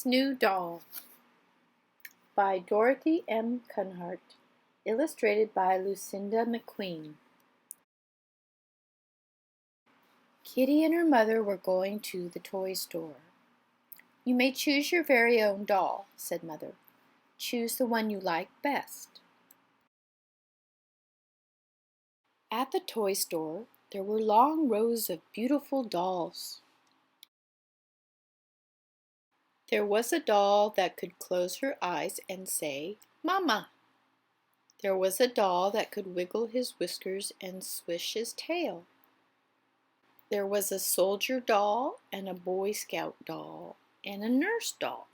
New Doll by Dorothy M. Kunhardt, illustrated by Lucinda McQueen. Kitty and her mother were going to the toy store. "You may choose your very own doll," said Mother. "Choose the one you like best." At the toy store, there were long rows of beautiful dolls. There was a doll that could close her eyes and say, "Mama." There was a doll that could wiggle his whiskers and swish his tail. There was a soldier doll and a Boy Scout doll and a nurse doll.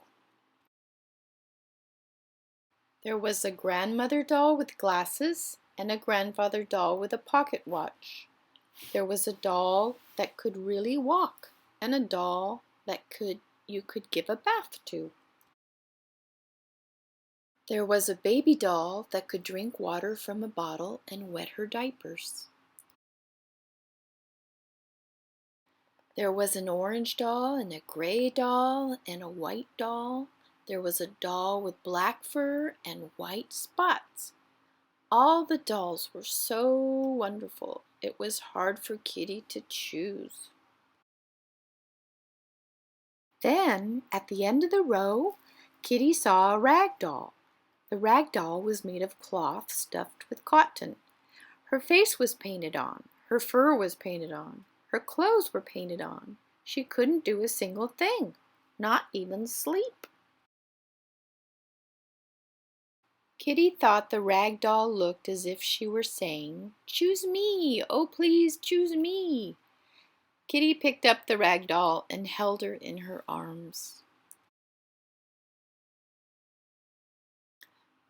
There was a grandmother doll with glasses and a grandfather doll with a pocket watch. There was a doll that could really walk and a doll that you could give a bath to. There was a baby doll that could drink water from a bottle and wet her diapers. There was an orange doll and a gray doll and a white doll. There was a doll with black fur and white spots. All the dolls were so wonderful, it was hard for Kitty to choose. Then, at the end of the row, Kitty saw a rag doll. The rag doll was made of cloth stuffed with cotton. Her face was painted on. Her fur was painted on. Her clothes were painted on. She couldn't do a single thing, not even sleep. Kitty thought the rag doll looked as if she were saying, "Choose me, oh please choose me." Kitty picked up the rag doll and held her in her arms.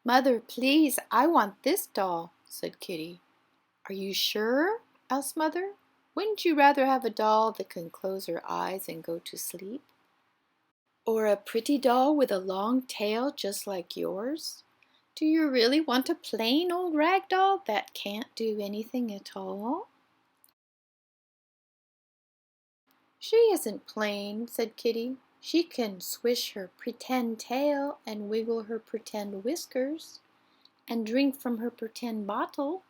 "Mother, please, I want this doll," said Kitty. "Are you sure?" asked Mother. "Wouldn't you rather have a doll that can close her eyes and go to sleep? Or a pretty doll with a long tail just like yours? Do you really want a plain old rag doll that can't do anything at all?" "She isn't plain," said Kitty. "She can swish her pretend tail and wiggle her pretend whiskers and drink from her pretend bottle.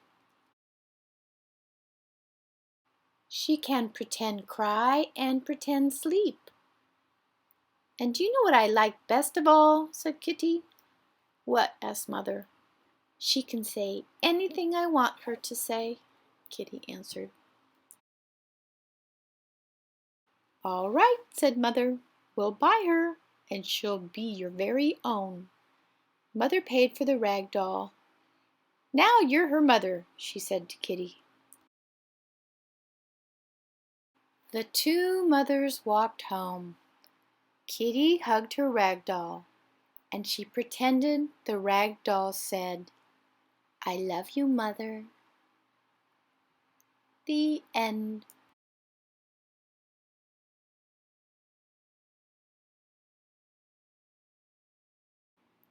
She can pretend cry and pretend sleep. And do you know what I like best of all?" said Kitty. "What?" asked Mother. "She can say anything I want her to say," Kitty answered. "All right," said Mother. "We'll buy her, and she'll be your very own." Mother paid for the rag doll. "Now you're her mother," she said to Kitty. The two mothers walked home. Kitty hugged her rag doll, and she pretended the rag doll said, "I love you, Mother." The end.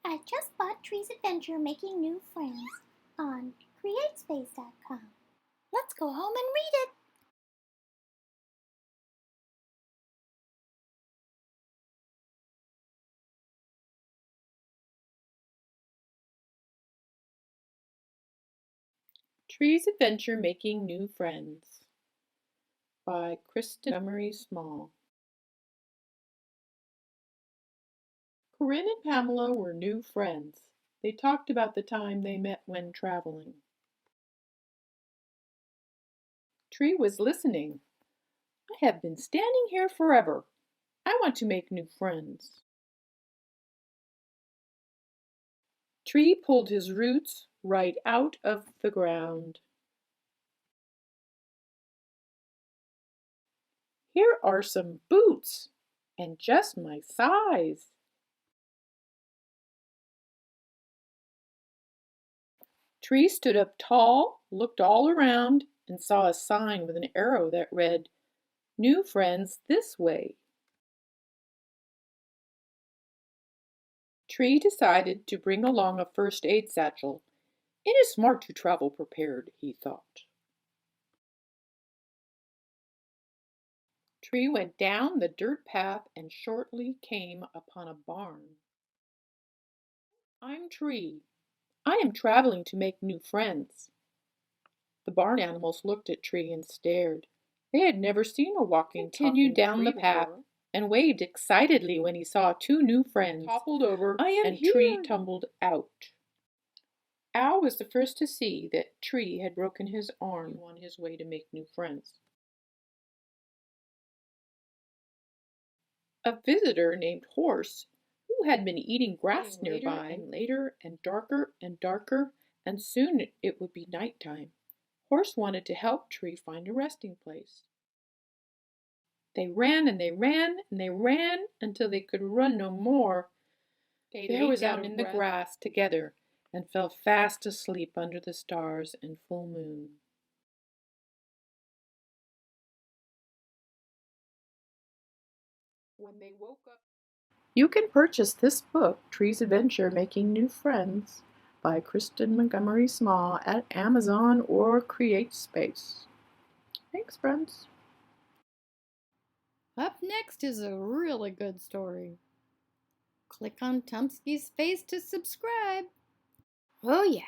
I just bought Tree's Adventure Making New Friends on CreateSpace.com. Let's go home and read it. Tree's Adventure Making New Friends by Tumpsky Small. Corinne and Pamela were new friends. They talked about the time they met when traveling. Tree was listening. "I have been standing here forever. I want to make new friends." Tree pulled his roots right out of the ground. "Here are some boots, and just my size." Tree stood up tall, looked all around, and saw a sign with an arrow that read, "New friends this way." Tree decided to bring along a first aid satchel. "It is smart to travel prepared," he thought. Tree went down the dirt path and shortly came upon a barn. I'm Tree. I am traveling to make new friends. The barn animals looked at Tree and stared. They had never seen a walking, continued down the path and waved excitedly when he saw two new friends. Toppled over and Tree tumbled out. Al was the first to see that Tree had broken his arm on his way to make new friends. A visitor named Horse, who had been eating grass nearby, and later and darker, and soon it would be night time. Horse wanted to help Tree find a resting place. They ran and they ran and they ran until they could run no more. They lay down in the grass together and fell fast asleep under the stars and full moon. When they woke up, you can purchase this book, Tree's Adventure Making New Friends, by Kristen Montgomery Small at Amazon or CreateSpace. Thanks, friends. Up next is a really good story. Click on Tumpsky's face to subscribe. Oh yeah,